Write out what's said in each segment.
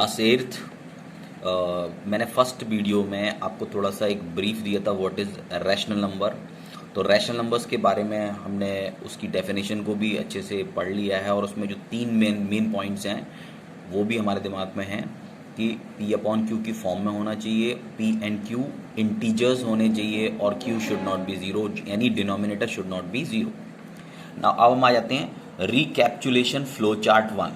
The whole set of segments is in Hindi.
Class eighth. मैंने फर्स्ट वीडियो में आपको थोड़ा सा एक ब्रीफ दिया था व्हाट इज़ रैशनल नंबर। तो रैशनल नंबर्स के बारे में हमने उसकी डेफिनेशन को भी अच्छे से पढ़ लिया है और उसमें जो तीन मेन पॉइंट्स हैं वो भी हमारे दिमाग में हैं कि पी अपॉन क्यू की फॉर्म में होना चाहिए, पी एंड क्यू इंटीजर्स होने चाहिए और Q should not be zero, यानी denominator should not be zero. ना अब हम आ जाते हैं रिकैप्चुलेशन फ्लो चार्ट वन।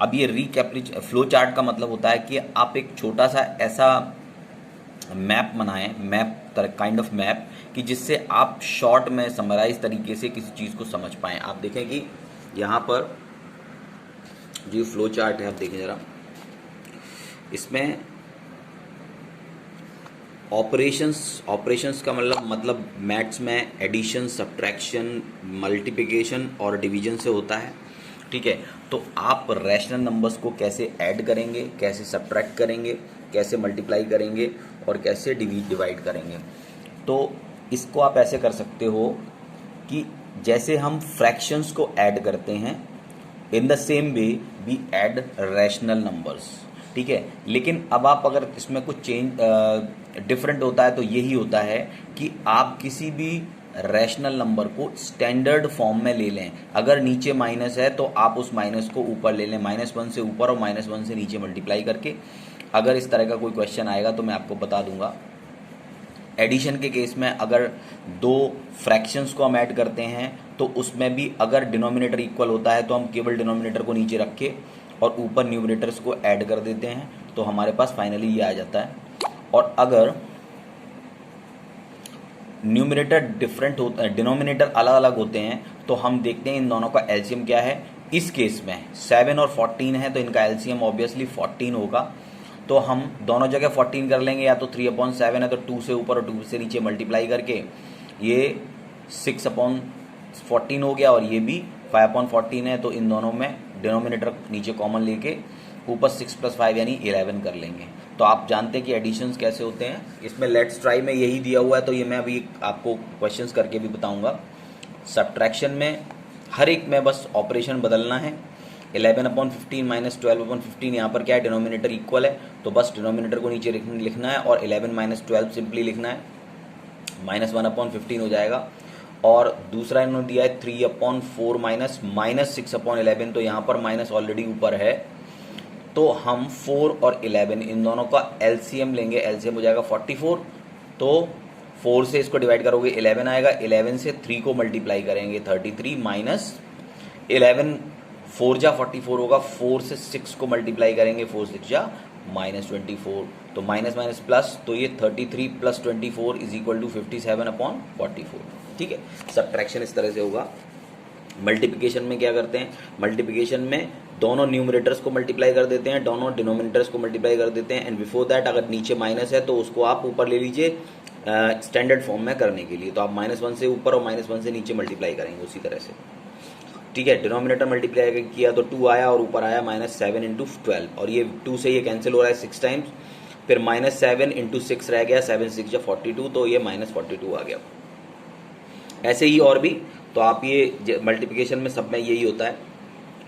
अब ये रिकैप्चुलेशन फ्लो चार्ट का मतलब होता है कि आप एक छोटा सा ऐसा मैप बनाएं, काइंड ऑफ मैप कि जिससे आप शॉर्ट में समराइज तरीके से किसी चीज़ को समझ पाएं। आप देखें कि यहाँ पर जो फ्लो चार्ट है, आप देखें ज़रा, इसमें ऑपरेशंस का मतलब मैथ्स में एडिशन, सब्ट्रैक्शन, मल्टीप्लिकेशन और डिवीजन से होता है। ठीक है, तो आप रैशनल नंबर्स को कैसे ऐड करेंगे, कैसे सब्ट्रैक्ट करेंगे, कैसे मल्टीप्लाई करेंगे और कैसे डिवाइड करेंगे। तो इसको आप ऐसे कर सकते हो कि जैसे हम फ्रैक्शंस को ऐड करते हैं, in the same way we add rational numbers. ठीक है, लेकिन अब आप अगर इसमें कुछ चेंज डिफरेंट होता है तो यही होता है कि आप किसी भी रैशनल नंबर को स्टैंडर्ड फॉर्म में ले लें। अगर नीचे माइनस है तो आप उस माइनस को ऊपर ले लें, -1 से ऊपर और -1 से नीचे मल्टीप्लाई करके। अगर इस तरह का कोई क्वेश्चन आएगा तो मैं आपको बता दूंगा। एडिशन के केस में अगर दो फ्रैक्शंस को हम ऐड करते हैं तो उसमें भी अगर डिनोमिनेटर इक्वल होता है तो हम केवल डिनोमिनेटर को नीचे रख के और ऊपर न्यूमरेटर्स को ऐड कर देते हैं, तो हमारे पास फाइनली ये आ जाता है। और अगर न्यूमरेटर डिफरेंट होता है, डिनोमिनेटर अलग अलग होते हैं, तो हम देखते हैं इन दोनों का एलसीएम क्या है। इस केस में 7 और 14 है तो इनका एलसीएम ऑब्वियसली 14 होगा। तो हम दोनों जगह 14 कर लेंगे, या तो 3/7 है तो 2 से ऊपर और 2 से नीचे मल्टीप्लाई करके ये 6/14 हो गया, और ये भी 5/14 है, तो इन दोनों में डिनोमिनेटर नीचे कॉमन लेके ऊपर 6 + 5 यानी 11 कर लेंगे। तो आप जानते हैं कि एडिशंस कैसे होते हैं। इसमें लेट्स ट्राई में यही दिया हुआ है, तो ये मैं अभी आपको क्वेश्चंस करके भी बताऊंगा। सब्ट्रैक्शन में हर एक में बस ऑपरेशन बदलना है। 11/15 - 12/15, यहाँ पर क्या है, डिनोमिनेटर इक्वल है तो बस डिनोमिनेटर को नीचे लिखना है, और 11 - 12 सिंपली लिखना है, -1/15 हो जाएगा। और दूसरा इन्होंने दिया है 3/4 -6/11, तो यहाँ पर माइनस ऑलरेडी ऊपर है, तो हम 4 और 11 इन दोनों का एलसीएम लेंगे। एलसीएम हो जाएगा 44, तो 4 से इसको डिवाइड करोगे 11 आएगा, 11 से 3 को मल्टीप्लाई करेंगे 33 माइनस 11, 4 जा 44 होगा, 4 से 6 को मल्टीप्लाई करेंगे, 4 6 जा -24, तो माइनस माइनस प्लस, तो ये 33 + 24 = 57/44। ठीक है, सब्ट्रैक्शन इस तरह से होगा। मल्टीप्लिकेशन में क्या करते हैं, मल्टीप्लिकेशन में दोनों न्यूमरेटर्स को मल्टीप्लाई कर देते हैं, दोनों डिनोमिनेटर्स को मल्टीप्लाई कर देते हैं, एंड बिफोर दैट अगर नीचे माइनस है तो उसको आप ऊपर ले लीजिए स्टैंडर्ड फॉर्म में करने के लिए। तो आप -1 से ऊपर और -1 से नीचे मल्टीप्लाई करेंगे उसी तरह से। ठीक है, डिनोमिनेटर मल्टीप्लाई किया तो 2 आया और ऊपर आया -7 × 12, और ये 2 से ये कैंसिल हो रहा है 6 टाइम्स, फिर -7 × 6 रह गया, 7 6 = 42, तो ये -42 आ गया। ऐसे ही और भी, तो आप ये मल्टीप्लिकेशन में सब में यही होता है।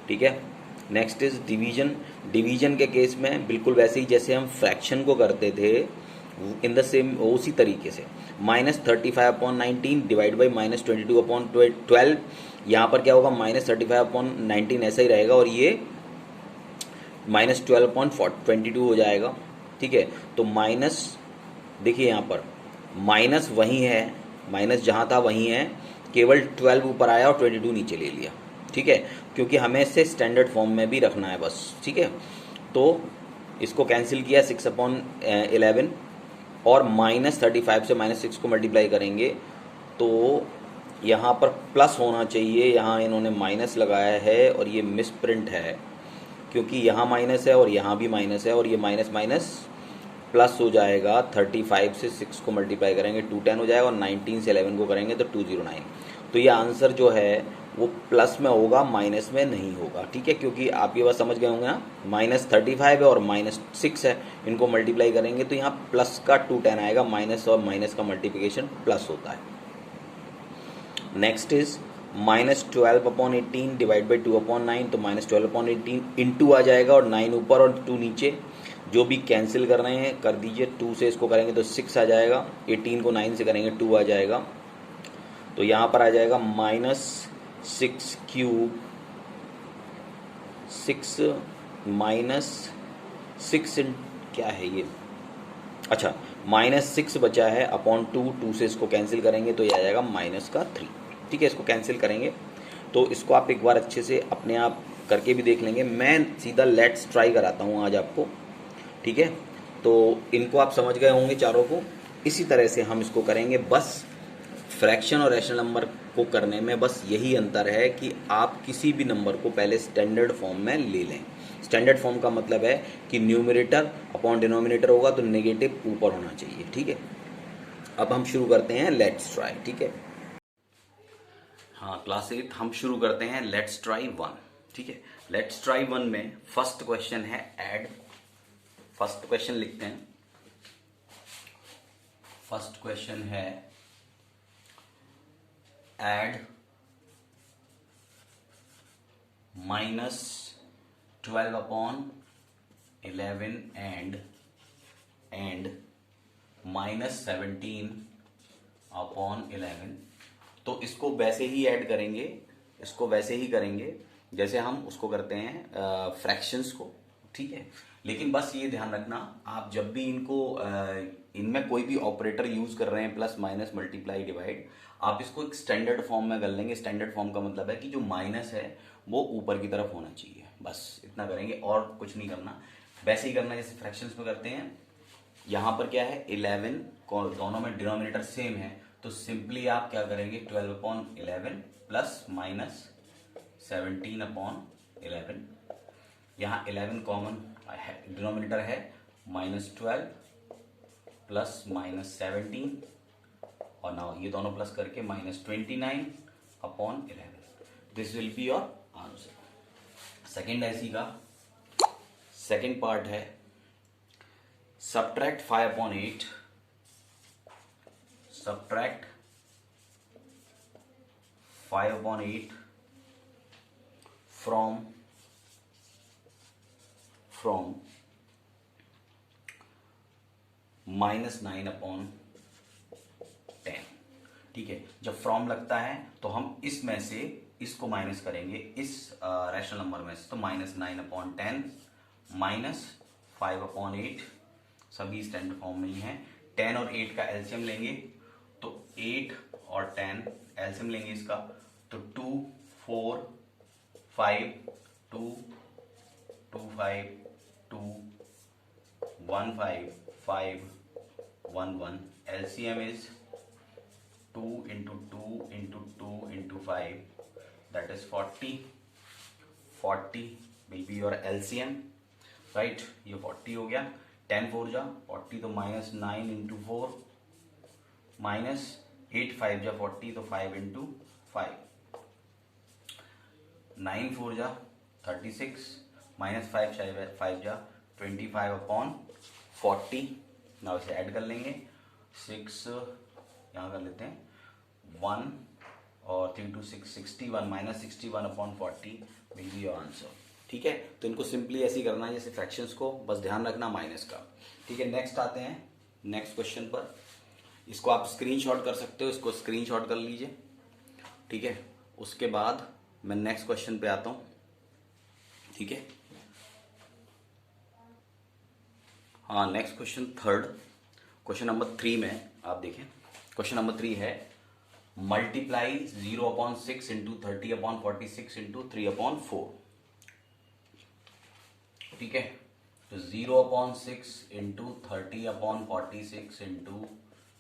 ठीक है, नेक्स्ट इज डिवीजन। डिवीजन के केस में बिल्कुल वैसे ही जैसे हम फ्रैक्शन को करते थे, इन द सेम उसी तरीके से -35/19 डिवाइड बाई -22/12। यहाँ पर क्या होगा, -35/19 ऐसा ही रहेगा, और ये -12/22 हो जाएगा। ठीक है, तो माइनस, देखिए यहाँ पर माइनस वही है, माइनस जहाँ था वही है, केवल 12 ऊपर आया और 22 नीचे ले लिया। ठीक है, क्योंकि हमें इसे स्टैंडर्ड फॉर्म में भी रखना है बस। ठीक है, तो इसको कैंसिल किया 6/11, और -35 से -6 को मल्टीप्लाई करेंगे तो यहाँ पर प्लस होना चाहिए, यहाँ इन्होंने माइनस लगाया है और ये मिस प्रिंट है, क्योंकि यहाँ माइनस है और यहाँ भी माइनस है, और ये माइनस माइनस प्लस हो जाएगा। 35 से 6 को मल्टीप्लाई करेंगे 210 हो जाएगा, और 19 से 11 को करेंगे तो 209। तो ये आंसर जो है वो प्लस में होगा, माइनस में नहीं होगा। ठीक है, क्योंकि आप ये बात समझ गए होंगे ना, -35 है और -6 है, इनको मल्टीप्लाई करेंगे तो यहाँ प्लस का 210 आएगा, माइनस और माइनस का मल्टीप्लिकेशन प्लस होता है। नेक्स्ट इज -12/18 डिवाइड बाई 2/9, तो -12/18 इंटू आ जाएगा और 9 ऊपर और 2 नीचे, जो भी कैंसिल कर रहे हैं कर दीजिए। 2 से इसको करेंगे तो 6 आ जाएगा, 18 को 9 से करेंगे 2 आ जाएगा, तो यहाँ पर आ जाएगा -6³ 6 -6 क्या है ये, अच्छा -6 बचा है अपॉन 2, 2 से इसको कैंसिल करेंगे तो ये आ जाएगा -3। ठीक है, इसको कैंसिल करेंगे तो इसको आप एक बार अच्छे से अपने आप करके भी देख लेंगे। मैं सीधा लेट्स ट्राई कराता हूँ आज आपको। ठीक है, तो इनको आप समझ गए होंगे चारों को। इसी तरह से हम इसको करेंगे। बस फ्रैक्शन और रैशनल नंबर को करने में बस यही अंतर है कि आप किसी भी नंबर को पहले स्टैंडर्ड फॉर्म में ले लें। स्टैंडर्ड फॉर्म का मतलब है कि न्यूमरेटर अपॉन डिनोमिनेटर होगा तो नेगेटिव ऊपर होना चाहिए। ठीक है, अब हम शुरू करते हैं लेट्स ट्राई। ठीक है, हाँ क्लास 8 हम शुरू करते हैं लेट्स ट्राई 1। ठीक है, लेट्स ट्राई 1 में फर्स्ट क्वेश्चन है ऐड। फर्स्ट क्वेश्चन लिखते हैं। फर्स्ट क्वेश्चन है ऐड -12/11 एंड -17/11। तो इसको वैसे ही ऐड करेंगे, इसको वैसे ही करेंगे जैसे हम उसको करते हैं फ्रैक्शंस को। ठीक है, लेकिन बस ये ध्यान रखना, आप जब भी इनको इनमें कोई भी ऑपरेटर यूज कर रहे हैं, प्लस माइनस मल्टीप्लाई डिवाइड, आप इसको एक स्टैंडर्ड फॉर्म में कर लेंगे। स्टैंडर्ड फॉर्म का मतलब है कि जो माइनस है वो ऊपर की तरफ होना चाहिए, बस इतना करेंगे और कुछ नहीं करना। वैसे ही करना जैसे फ्रैक्शंस में करते हैं। यहाँ पर क्या है 11, दोनों में डिनोमिनेटर सेम है, तो सिंपली आप क्या करेंगे 12/11 प्लस माइनस 17/11। यहाँ 11 कॉमन डिनोमिनेटर है, -12 प्लस -17 और नाउ ये दोनों प्लस करके -29/11। This will be your answer. Second ऐसी का सेकेंड पार्ट है subtract 5/8 subtract 5/8 from -9/10। ठीक है, जब फ्रॉम लगता है तो हम इसमें से इसको माइनस करेंगे, इस रैशनल नंबर में से, तो -9/10 -5/8, सभी स्टैंडर्ड फॉर्म में ही है। 10 और 8 का एलसीएम लेंगे तो 8 और 10 एलसीएम लेंगे इसका, तो 2 4 5 2 2 5 2 1 5 5 1 1। LCM is 2 into 2 into 2 into 5, that is 40 will be your LCM, right? ये 40 हो गया। 10 4 जा 40, तो -9 into 4 -8 5 जा 40, तो 5 into 5, 9 4 जा 36 -5 5 जा 25/40। नाउ इसे ऐड कर लेंगे। 6 यहाँ कर लेते हैं 1 और 3 2 6 61 -61/40 विल बी योर आंसर। ठीक है, तो इनको सिंपली ऐसे ही करना है जैसे फ्रैक्शंस को, बस ध्यान रखना माइनस का। ठीक है, नेक्स्ट आते हैं नेक्स्ट क्वेश्चन पर। इसको आप स्क्रीनशॉट कर सकते हो, इसको स्क्रीनशॉट कर लीजिए। ठीक है, उसके बाद मैं नेक्स्ट क्वेश्चन पे आता हूँ। ठीक है, हाँ next question third, question number 3 में आप देखें। क्वेश्चन नंबर 3 है मल्टीप्लाई 0/6 इंटू 30/46 इंटू 3/4। ठीक है, तो 0/6 इंटू 30/46 इंटू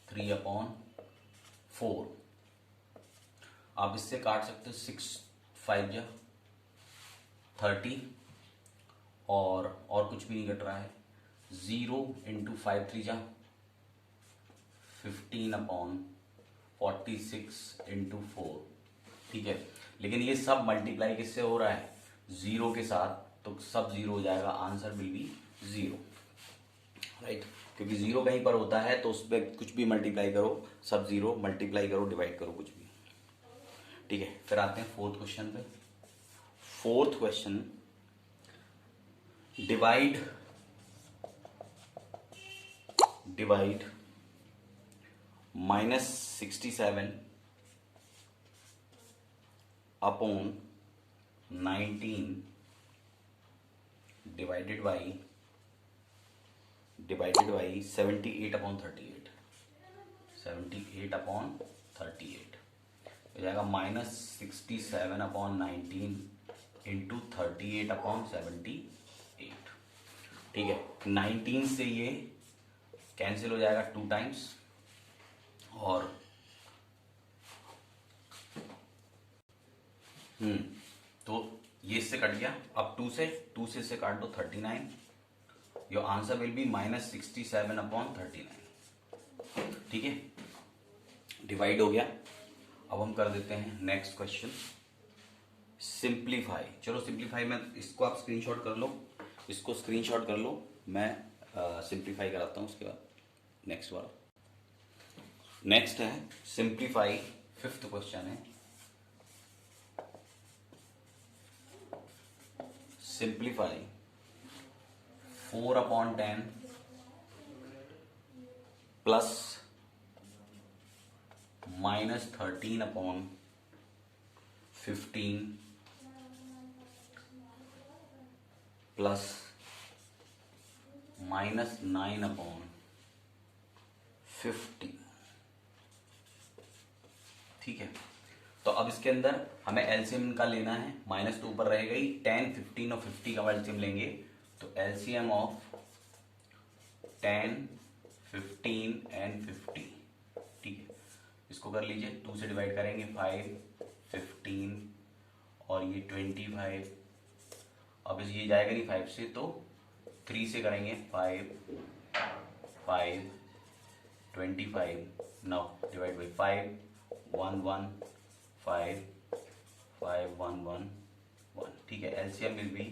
3/4 आप इससे काट सकते हो। 6 5 जा 30 और कुछ भी नहीं कट रहा है। 0 इंटू 5 3 जा 15/46 इंटू 4। ठीक है, लेकिन ये सब मल्टीप्लाई किससे हो रहा है? 0 के साथ, तो सब 0 हो जाएगा, आंसर विल बी 0, राइट? क्योंकि 0 कहीं पर होता है तो उस पर कुछ भी मल्टीप्लाई करो, सब 0, मल्टीप्लाई करो डिवाइड करो कुछ भी। ठीक है, फिर आते हैं फोर्थ क्वेश्चन पे। Fourth question, divide -67 upon 19 divided by 78 upon 38, 78 upon 38 हो जाएगा -67 अपॉन 19 इंटू 38 अपॉन 78। ठीक है, 19 से ये कैंसिल हो जाएगा 2 टाइम्स, और तो ये इससे कट गया। अब 2 से इससे काट दो 39। Your answer will be -67 upon 39। ठीक है, डिवाइड हो गया। अब हम कर देते हैं नेक्स्ट क्वेश्चन, सिंप्लीफाई। चलो सिंप्लीफाई में इसको आप स्क्रीनशॉट कर लो, इसको स्क्रीनशॉट कर लो, मैं सिंप्लीफाई कराता हूँ उसके बाद नेक्स्ट वाला। नेक्स्ट है सिंप्लीफाई, फिफ्थ क्वेश्चन है simplify 4 upon 10 plus -13 upon 15 plus -9 upon 50। ठीक है, तो अब इसके अंदर हमें एलसीएम का लेना है। माइनस तो ऊपर रहेगा ही, 10, 15 और 50 का एलसीएम लेंगे, तो एलसीएम ऑफ 10, 15 एंड 50। ठीक है, इसको कर लीजिए, 2 से डिवाइड करेंगे 5, 15 और ये 25। अब ये जाएगा नहीं 5 से, तो 3 से करेंगे 5, 5, 25। Now divide by 5, 1, 1, 5, 5, 1, 1, 1। ठीक है, LCM will be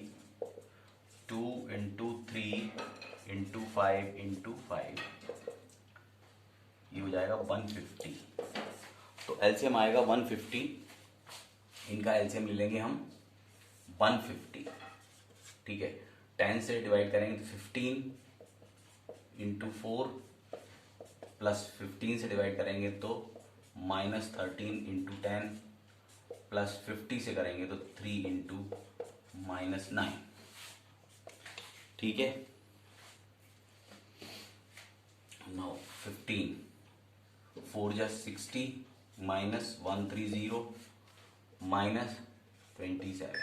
2 into 3 into 5 into 5, ये हो जाएगा 150। तो एलसीएम आएगा 150, इनका एलसीएम ले लेंगे हम 150। ठीक है, 10 से डिवाइड करेंगे तो 15 इंटू 4 प्लस 15 से डिवाइड करेंगे तो -13 इंटू 10 प्लस 50 से करेंगे तो 3 इंटू -9। ठीक है, नाउ 15, 4 जा 60 -130 -27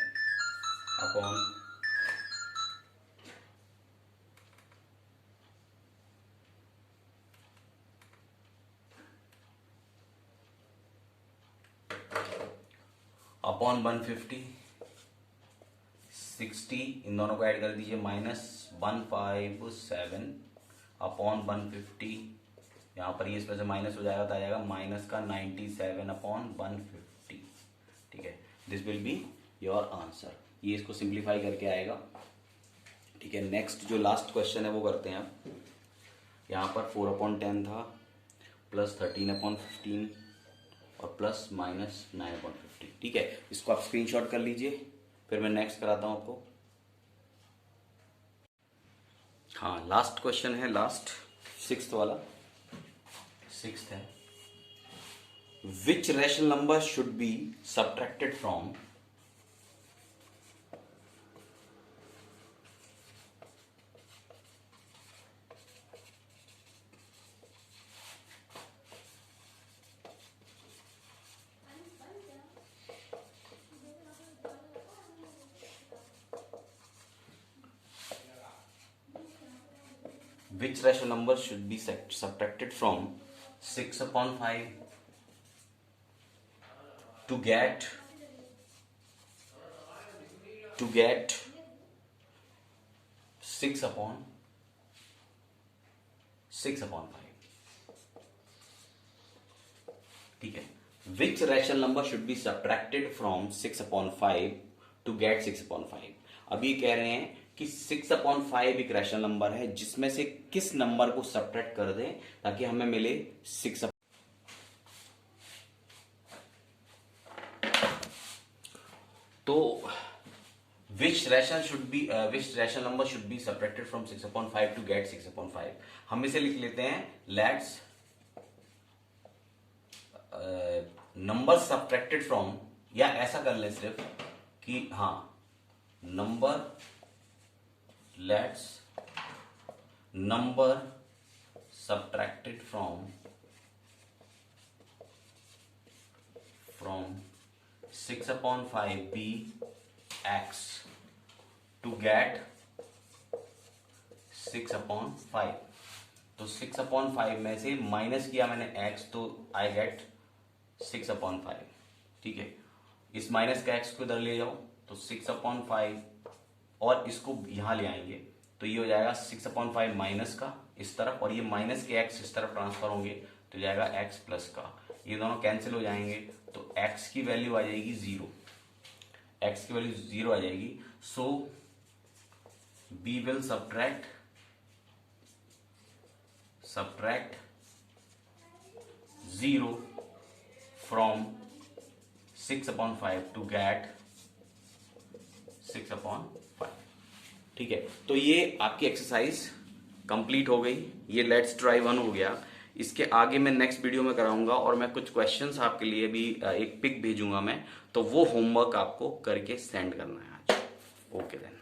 अपॉन अपॉन 150, 60 इन दोनों को ऐड कर दीजिए, -157 अपॉन 150। यहाँ पर ये इसमें से माइनस हो जाएगा तो आ जाएगा माइनस का 97 अपॉन 150। ठीक है, this will be your answer. ये इसको सिंप्लीफाई करके आएगा। ठीक है, नेक्स्ट जो लास्ट क्वेश्चन है वो करते हैं आप। यहाँ पर 4 अपॉन 10 था, प्लस 13 अपॉन 15 और प्लस -9 अपॉन 50। ठीक है, इसको आप स्क्रीनशॉट कर लीजिए, फिर मैं नेक्स्ट कराता हूं आपको। हाँ, लास्ट क्वेश्चन है, लास्ट सिक्स्थ वाला। सिक्स्थ है, which rational number should be subtracted from which rational number should be subtracted from 6 upon 5 to get 6 upon 5। ठीक है, which rational number should be subtracted from 6 upon 5 to get 6 upon 5। अब ये कह रहे हैं कि 6 अपॉन 5 एक रैशनल नंबर है, जिसमें से किस नंबर को सब्ट्रैक्ट कर दें ताकि हमें मिले 6। तो which rational number should be subtracted from 6/5 to get 6/5? हम इसे लिख लेते हैं let's नंबर सब्ट्रैक्टेड फ्रॉम, या ऐसा कर ले सिर्फ कि हाँ let's number subtracted from 6/5 be x to get 6/5। तो 6/5 में से माइनस किया मैंने x, तो आई गेट 6/5। ठीक है, इस माइनस का x को इधर ले जाओ तो 6/5, और इसको यहां ले आएंगे तो ये हो जाएगा 6/5 माइनस का इस तरफ, और ये माइनस के x इस तरफ ट्रांसफर होंगे तो जाएगा x प्लस का, ये दोनों कैंसिल हो जाएंगे तो x की वैल्यू आ जाएगी 0, x की वैल्यू 0 आ जाएगी। So b will subtract 0 from 6/5 to get 6/5। ठीक है, तो ये आपकी एक्सरसाइज कंप्लीट हो गई, ये लेट्स ट्राई 1 हो गया। इसके आगे मैं नेक्स्ट वीडियो में कराऊंगा, और मैं कुछ क्वेश्चंस आपके लिए भी एक पिक भेजूंगा मैं, तो वो होमवर्क आपको करके सेंड करना है आज। Okay then.